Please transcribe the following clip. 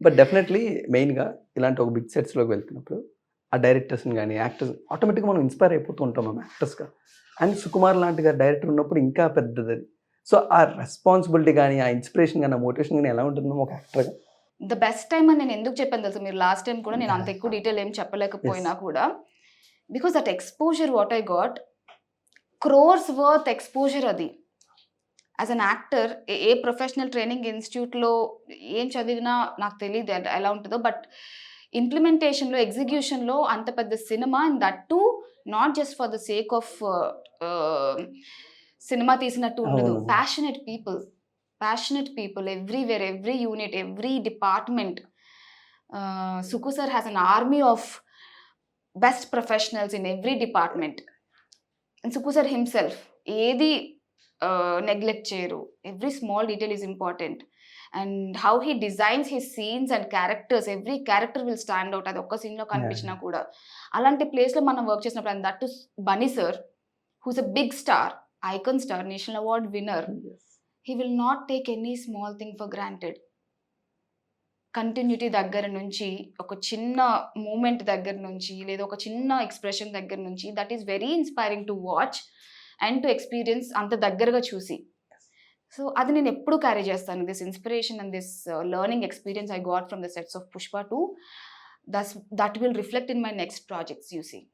But definitely మెయిన్‌గా ఇలాంటి ఒక బిగ్ సెట్స్‌లోకి వెళ్తున్నప్పుడు, ఆ డైరెక్టర్స్‌ని గాని, యాక్టర్స్ ఆటోమేటిక్‌గా మనం ఇన్‌స్పైర్ అయిపోతూ ఉంటాం మనం యాక్టర్స్‌గా. అండ్ 'సుకుమార్' లాంటి డైరెక్టర్ ఉన్నప్పుడు ఇంకా పెద్దదది. సో, ఆ రెస్పాన్సిబిలిటీ గాని, ఆ ఇన్‌స్పిరేషన్ గాని, ఆ మోటివేషన్ గాని ఎలా ఉంటుంది మ్యామ్ ఒక యాక్టర్‌గా? ద బెస్ట్ టైమ్ అని నేను ఎందుకు చెప్పాను తెలుసా? మీరు లాస్ట్ టైమ్ కూడా నేను అంత యాహ్! ఎక్కువ డీటెయిల్ ఏం యెస్. చెప్పలేకపోయినా కూడా, because that exposure what I got, crores worth exposure అది. యాస్ ఎన్ యాక్టర్ ఏ ప్రొఫెషనల్ ట్రైనింగ్ ఇన్‌స్టిట్యూట్‌లో ఏం చదివినా నాకు తెలీదు ఎలా ఉంటదో. బట్ ఇంప్లిమెంటేషన్‌లో, ఎగ్జిక్యూషన్‌లో అంత పెద్ద cinema and that too not just for the sake of ah, cinema తీసినట్టు ఉండదు. అవును. Passionate people everywhere, every unit, every department. Sukku sir has an army of best professionals in every department. And Sukku sir himself ఏది neglect చేయరు. Every small detail is important. And how he designs his scenes and characters, every character will stand out. అది ఒక్క సీన్‌లో yeah! కనిపించినా కూడా. అలాంటి ప్లేస్‌లో మనం వర్క్ చేసినప్పుడు and that to Bunny sir, who's a big star, icon star, national award winner. Yes. He will not take any small thing for granted. Continuity దగ్గర నుంచి, ఒక చిన్న మూమెంట్ దగ్గర నుంచి, లేదా ఒక చిన్న ఎక్స్‌ప్రెషన్ దగ్గర నుంచి, that is very inspiring to watch and to experience అంత దగ్గరగా చూసి. సో, అది నేనెప్పుడూ క్యారీ చేస్తాను. This inspiration and this learning experience I got from the sets of 'Pushpa 2'. That will reflect in my next projects you see.